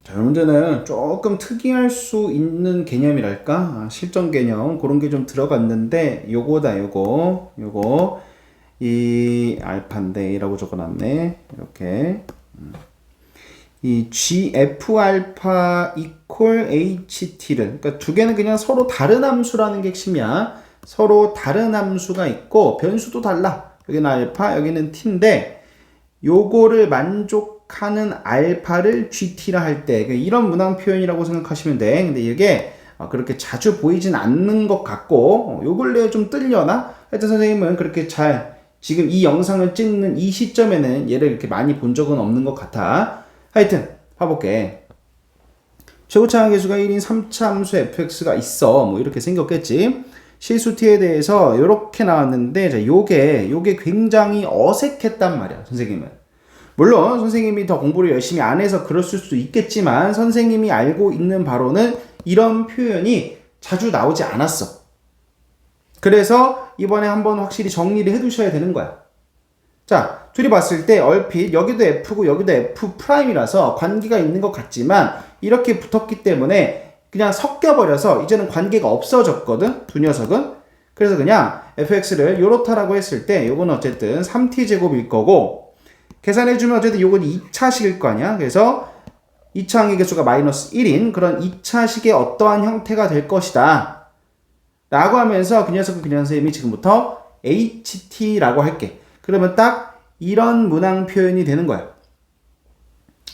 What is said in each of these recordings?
자, 이 문제는 조금 특이할 수 있는 개념이랄까? 실전 개념, 그런 게 좀 들어갔는데, 요거다, 요거. 이 알파인데, 라고 적어놨네. 이렇게. 이 GF 알파 이퀄 HT를, 그러니까 두 개는 그냥 서로 다른 함수라는 게 핵심이야. 서로 다른 함수가 있고, 변수도 달라. 여기는 알파, 여기는 t인데, 요거를 만족하는 알파를 GT라 할 때 이런 문항 표현이라고 생각하시면 돼. 근데 이게 그렇게 자주 보이진 않는 것 같고 요 근래에 좀 뜨려나? 하여튼 선생님은 그렇게 잘 지금 이 영상을 찍는 이 시점에는 얘를 이렇게 많이 본 적은 없는 것 같아. 하여튼 봐볼게. 최고차항 계수가 1인 3차 함수 fx가 있어. 뭐 이렇게 생겼겠지. 실수 t에 대해서 이렇게 나왔는데 자, 요게 굉장히 어색했단 말이야, 선생님은. 물론 선생님이 더 공부를 열심히 안 해서 그랬을 수도 있겠지만 선생님이 알고 있는 바로는 이런 표현이 자주 나오지 않았어. 그래서 이번에 한번 확실히 정리를 해두셔야 되는 거야. 자, 둘이 봤을 때 얼핏 여기도 F고 여기도 F'이라서 관계가 있는 것 같지만 이렇게 붙었기 때문에 그냥 섞여버려서 이제는 관계가 없어졌거든, 두 녀석은. 그래서 그냥 fx를 요렇다라고 했을 때 요거는 어쨌든 3t제곱일 거고 계산해주면 어쨌든 요건 2차식일 거 아니야. 그래서 2차 항의 개수가 마이너스 1인 그런 2차식의 어떠한 형태가 될 것이다 라고 하면서 그 녀석은 그냥 선생님이 지금부터 ht라고 할게. 그러면 딱 이런 문항 표현이 되는 거야.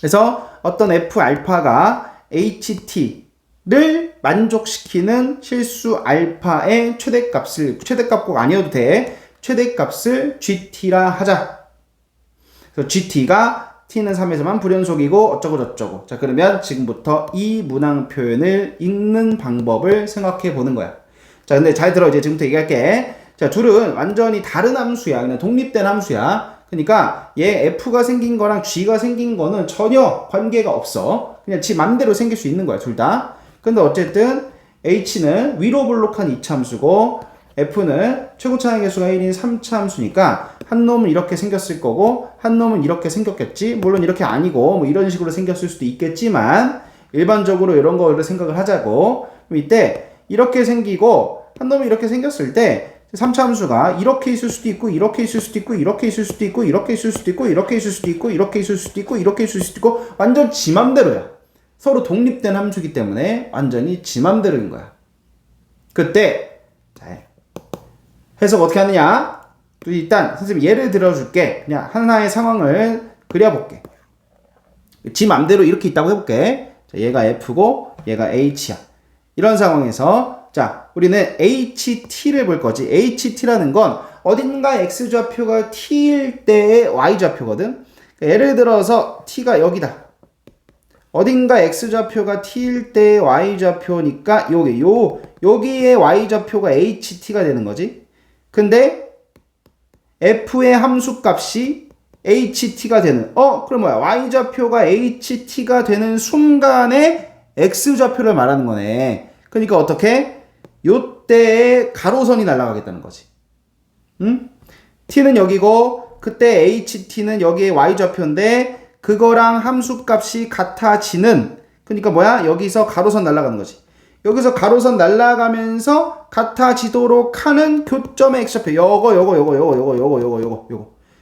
그래서 어떤 f 알파가 ht를 만족시키는 실수 알파의 최대값 꼭 아니어도 돼. 최대값을 gt라 하자. 그래서 gt가 t는 3에서만 불연속이고 어쩌고 저쩌고. 자, 그러면 지금부터 이 문항 표현을 읽는 방법을 생각해 보는 거야. 자, 근데 잘 들어. 이제 지금부터 얘기할게. 자, 둘은 완전히 다른 함수야. 그냥 독립된 함수야. 그러니까 얘 f가 생긴 거랑 g가 생긴 거는 전혀 관계가 없어. 그냥 지 맘대로 생길 수 있는 거야, 둘 다. 근데 어쨌든 h는 위로 블록한 2차 함수고 f는 최고차항 계수가 1인 3차 함수니까 한 놈은 이렇게 생겼을 거고 한 놈은 이렇게 생겼겠지. 물론 이렇게 아니고 뭐 이런 식으로 생겼을 수도 있겠지만 일반적으로 이런 거를 생각을 하자고. 그럼 이때 이렇게 생기고 한 놈이 이렇게 생겼을 때 3차 함수가 이렇게 있을 수도 있고 이렇게 있을 수도 있고 이렇게 있을 수도 있고 이렇게 있을 수도 있고 이렇게 있을 수도 있고 이렇게 있을 수도 있고 이렇게 있을 수도 있고 완전 지 맘대로야. 서로 독립된 함수이기 때문에 완전히 지 맘대로인 거야. 그때 자, 해석 어떻게 하느냐? 또 일단 선생님 예를 들어줄게. 그냥 하나의 상황을 그려볼게. 지 맘대로 이렇게 있다고 해볼게. 자, 얘가 F고 얘가 H야. 이런 상황에서 자, 우리는 HT를 볼 거지. HT라는 건 어딘가 X좌표가 T일 때의 Y좌표거든. 예를 들어서 T가 여기다. 어딘가 X좌표가 T일 때의 Y좌표니까 여기에 Y좌표가 HT가 되는 거지. 근데 F의 함수값이 HT가 되는 그럼 뭐야? Y좌표가 HT가 되는 순간에 X좌표를 말하는 거네. 그러니까 어떻게? 요때에 가로선이 날아가겠다는 거지. 응? T는 여기고 그때 HT는 여기에 Y좌표인데 그거랑 함수값이 같아지는 그러니까 뭐야? 여기서 가로선 날아가는 거지. 여기서 가로선 날아가면서 같아지도록 하는 교점의 X좌표 요거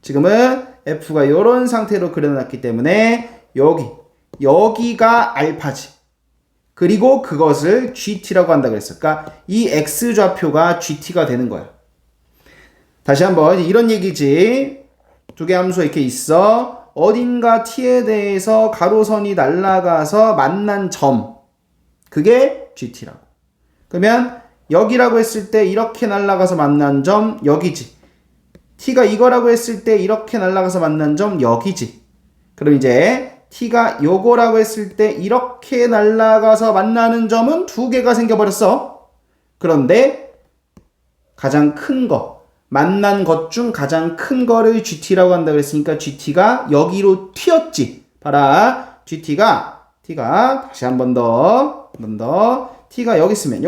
지금은 F가 요런 상태로 그려놨기 때문에 여기가 알파지. 그리고 그것을 GT라고 한다 그랬을까? 이 X좌표가 GT가 되는 거야. 다시 한번 이런 얘기지. 두 개 함수가 이렇게 있어. 어딘가 T에 대해서 가로선이 날아가서 만난 점. 그게 GT라고. 그러면 여기라고 했을 때 이렇게 날아가서 만난 점 여기지. T가 이거라고 했을 때 이렇게 날아가서 만난 점 여기지. 그럼 이제 T가 요거라고 했을 때 이렇게 날아가서 만나는 점은 두 개가 생겨버렸어. 그런데 가장 큰 거, 만난 것 중 가장 큰 거를 GT라고 한다 그랬으니까 GT가 여기로 튀었지. 봐라. T가 다시 한 번 더. T가 여기 있으면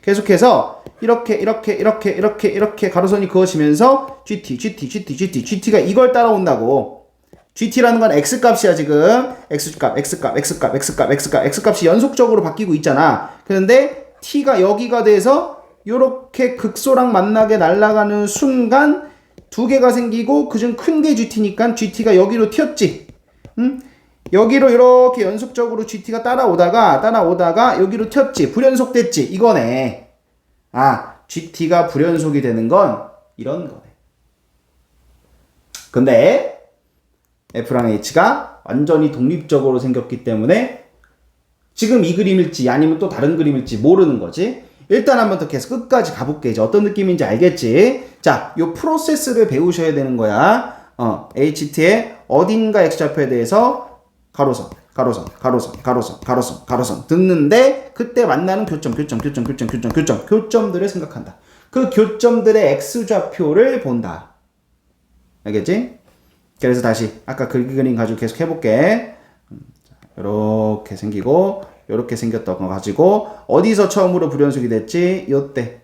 계속해서 이렇게 가로선이 그어지면서 GT가 이걸 따라온다고. GT라는 건 X값이야, 지금. X값, X값, X값, X값, X값, X값이 연속적으로 바뀌고 있잖아. 그런데 T가 여기가 돼서 요렇게 극소랑 만나게 날아가는 순간 두 개가 생기고 그중 큰 게 GT니까 GT가 여기로 튀었지. 응? 여기로 이렇게 연속적으로 GT가 따라오다가 여기로 튀었지. 불연속됐지. 이거네. 아, GT가 불연속이 되는 건 이런 거네. 근데 F랑 H가 완전히 독립적으로 생겼기 때문에 지금 이 그림일지 아니면 또 다른 그림일지 모르는 거지. 일단 한번 더 계속 끝까지 가볼게. 이제 어떤 느낌인지 알겠지? 자, 요 프로세스를 배우셔야 되는 거야. HT의 어딘가 X좌표에 대해서 가로선 듣는데 그때 만나는 교점들을 생각한다. 그 교점들의 X좌표를 본다. 알겠지? 그래서 다시 아까 그 그림 가지고 계속 해볼게. 이렇게 생기고 이렇게 생겼던 거 가지고 어디서 처음으로 불연속이 됐지? 요때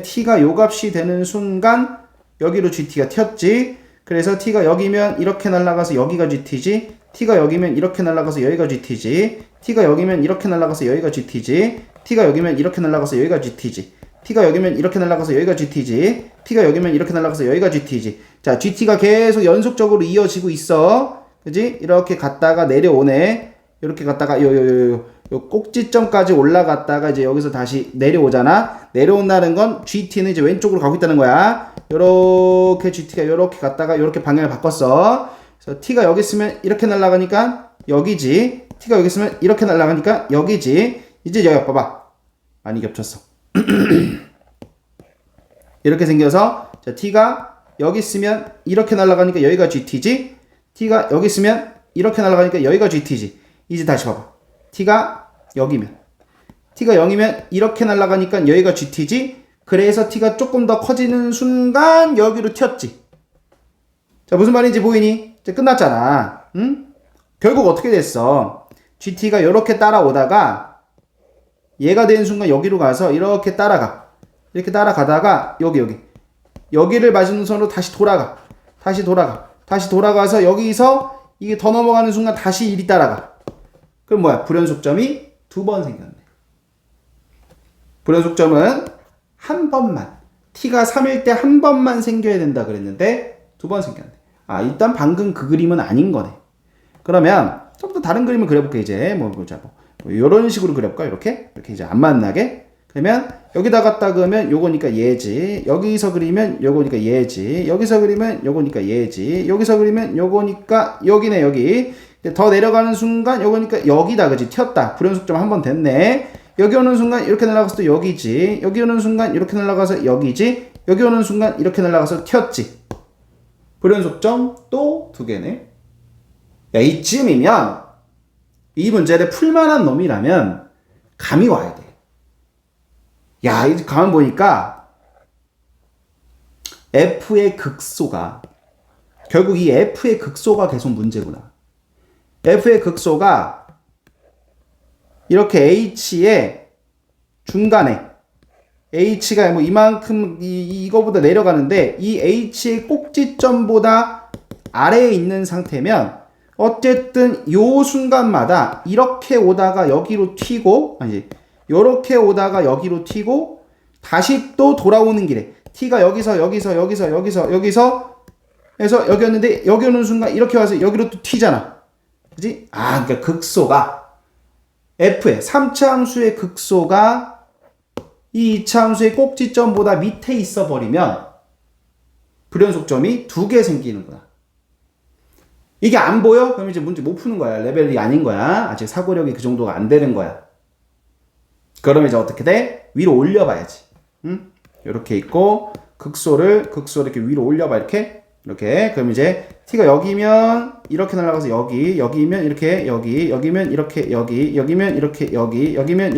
t가 요 값이 되는 순간 여기로 gt가 튀었지. 그래서 t가 여기면 이렇게 날아가서 여기가 gt지. t가 여기면 이렇게 날아가서 여기가 gt지. t가 여기면 이렇게 날아가서 여기가 gt지. t가 여기면 이렇게 날아가서 여기가 gt지. t가 여기면 이렇게 날아가서 여기가 gt지. t가 여기면 이렇게 날아가서 여기가 gt지. 자, gt가 계속 연속적으로 이어지고 있어. 그지? 이렇게 갔다가 내려오네. 이렇게 갔다가 요 꼭지점까지 올라갔다가 이제 여기서 다시 내려오잖아. 내려온다는 건 GT는 이제 왼쪽으로 가고 있다는 거야. 요렇게 GT가 요렇게 갔다가 요렇게 방향을 바꿨어. 그래서 T가 여기 있으면 이렇게 날아가니까 여기지. T가 여기 있으면 이렇게 날아가니까 여기지. 이제 여기 봐봐. 많이 겹쳤어. 이렇게 생겨서 자, T가 여기 있으면 이렇게 날아가니까 여기가 GT지. T가 여기 있으면 이렇게 날아가니까 여기가 GT지. 이제 다시 봐봐. T가 여기면 T가 0이면 이렇게 날아가니까 여기가 GT지. 그래서 T가 조금 더 커지는 순간 여기로 튀었지. 자, 무슨 말인지 보이니? 이제 끝났잖아. 응? 결국 어떻게 됐어? GT가 이렇게 따라오다가 얘가 되는 순간 여기로 가서 이렇게 따라가. 이렇게 따라가다가 여기를 마지노선으로 다시 돌아가서 여기서 이게 더 넘어가는 순간 다시 이리 따라가. 그럼 뭐야? 불연속점이 두 번 생겼네. 불연속점은 한 번만, t가 3일 때 한 번만 생겨야 된다 그랬는데 두 번 생겼네. 아, 일단 방금 그 그림은 아닌 거네. 그러면 좀 더 다른 그림을 그려볼게. 이제 이런 식으로 그려볼까? 이렇게 이제 안 만나게. 그러면 여기다 갖다 그으면 요거니까 얘지. 여기서 그리면 요거니까 얘지. 여기서 그리면 요거니까 얘지. 여기서 그리면 요거니까 여기네. 여기 더 내려가는 순간 요거니까 여기다. 그지? 튀었다. 불연속점 한 번 됐네. 여기 오는 순간 이렇게 날아가서 또 여기지. 여기 오는 순간 이렇게 날아가서 여기지. 여기 오는 순간 이렇게 날아가서 튀었지. 불연속점 또 두 개네. 야, 이쯤이면 이 문제를 풀만한 놈이라면 감이 와야 돼. 야, 이 가만 보니까 F의 극소가 결국 이 F의 극소가 계속 문제구나. F의 극소가 이렇게 H의 중간에 H가 뭐 이만큼 이거보다 내려가는데 이 H의 꼭지점보다 아래에 있는 상태면 어쨌든 요 순간마다 이렇게 오다가 여기로 튀고 요렇게 오다가 여기로 튀고 다시 또 돌아오는 길에 T가 여기서 해서 여기였는데 여기 오는 순간 이렇게 와서 여기로 또 튀잖아. 그지? 아, 그러니까 극소가 F의 3차 함수의 극소가 이 2차 함수의 꼭지점보다 밑에 있어 버리면 불연속점이 두 개 생기는 거야. 이게 안 보여? 그럼 이제 문제 못 푸는 거야. 레벨이 아닌 거야. 아직 사고력이 그 정도가 안 되는 거야. 그러면 이제 어떻게 돼? 위로 올려봐야지. 응? 이렇게 있고 극소를 이렇게 위로 올려봐. 이렇게. 그럼 이제 t가 여기면 이렇게 날아가서 여기면 이렇게 여기면 이렇게 여기면 이렇게 여기면 이렇게 여기면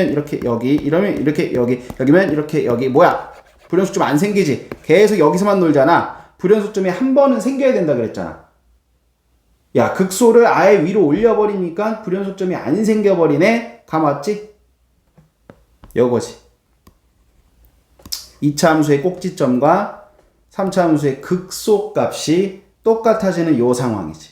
이렇게 이러면 이렇게 여기면 이렇게 뭐야? 불연속점 안 생기지? 계속 여기서만 놀잖아. 불연속점이 한 번은 생겨야 된다 그랬잖아. 야, 극소를 아예 위로 올려버리니까 불연속점이 안 생겨버리네? 감 왔지? 요거지. 2차 함수의 꼭지점과 3차 함수의 극소 값이 똑같아지는 요 상황이지.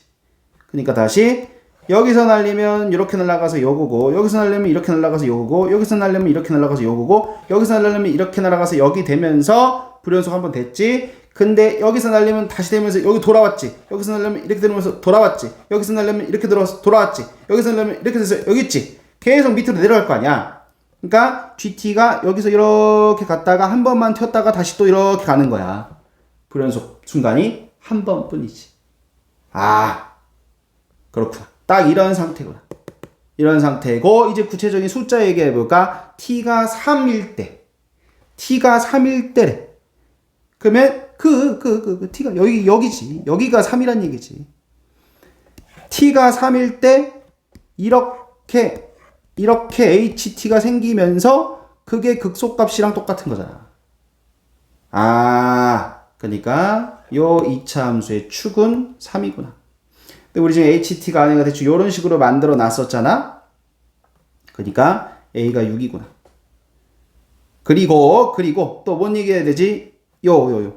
그러니까 다시 여기서 날리면 이렇게 날아가서 요거고, 여기서 날리면 이렇게 날아가서 요거고, 여기서 날리면 이렇게 날아가서 요거고, 여기서 날리면 이렇게 날아가서 여기 되면서 불연속 한번 됐지. 근데 여기서 날리면 다시 되면서 여기 돌아왔지. 여기서 날리면 이렇게 되면서 돌아왔지. 여기서 날리면 이렇게 들어와서 돌아왔지. 여기서 날리면 이렇게 돼서 여기 있지. 계속 밑으로 내려갈 거 아니야. 그러니까 GT가 여기서 이렇게 갔다가 한 번만 튀었다가 다시 또 이렇게 가는 거야. 불연속 순간이 한 번뿐이지. 아, 그렇구나. 딱 이런 상태구나. 이런 상태고, 이제 구체적인 숫자 얘기해볼까? t가 3일 때. t가 3일 때래. 그러면 t가 여기지. 여기가 3이란 얘기지. t가 3일 때 이렇게 ht가 생기면서 그게 극소값이랑 똑같은 거잖아. 아, 그러니까 요 2차 함수의 축은 3이구나. 근데 우리 지금 ht가 아니라 대충 요런 식으로 만들어 놨었잖아. 그러니까 a가 6이구나. 그리고 또 뭔 얘기해야 되지? 요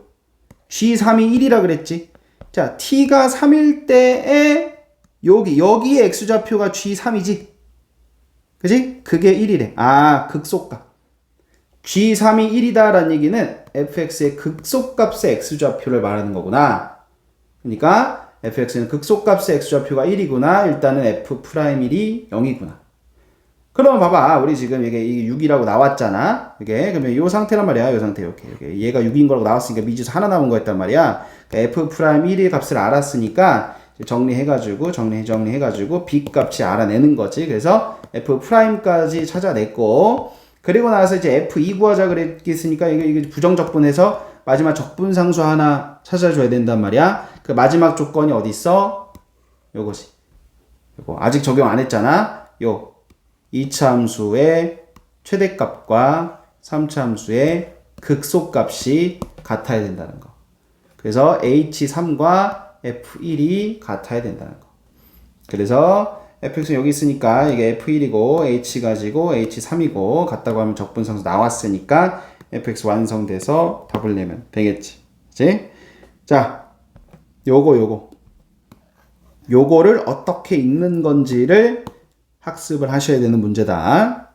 g3이 1이라 그랬지. 자, t가 3일 때에 여기에 x좌표가 g3이지. 그지? 그게 1이래. 아, 극소값. g3이 1이다라는 얘기는 fx의 극소값의 x좌표를 말하는 거구나. 그러니까 fx는 극소값의 x좌표가 1이구나. 일단은 f'1이 0이구나. 그러면 봐봐. 우리 지금 이게 6이라고 나왔잖아. 이게 그러면 이 상태란 말이야. 이 상태 이렇게. 얘가 6인 거라고 나왔으니까 미지수 하나 남은 거였단 말이야. 그러니까 f'1의 값을 알았으니까 정리해가지고 b 값이 알아내는 거지. 그래서 f'까지 찾아냈고, 그리고 나서 이제 f2 구하자 그랬으니까 이게 부정적분해서 마지막 적분상수 하나 찾아줘야 된단 말이야. 그 마지막 조건이 어디 있어? 요거지. 요거 아직 적용 안 했잖아. 요 2차 함수의 최대값과 3차 함수의 극소값이 같아야 된다는 거. 그래서 h3과 f1이 같아야 된다는 거. 그래서 fx는 여기 있으니까 이게 f1이고 h 가지고 h3이고 같다고 하면 적분상수 나왔으니까 fx 완성돼서 답을 내면 되겠지. 그치? 자, 요거를 어떻게 읽는 건지를 학습을 하셔야 되는 문제다.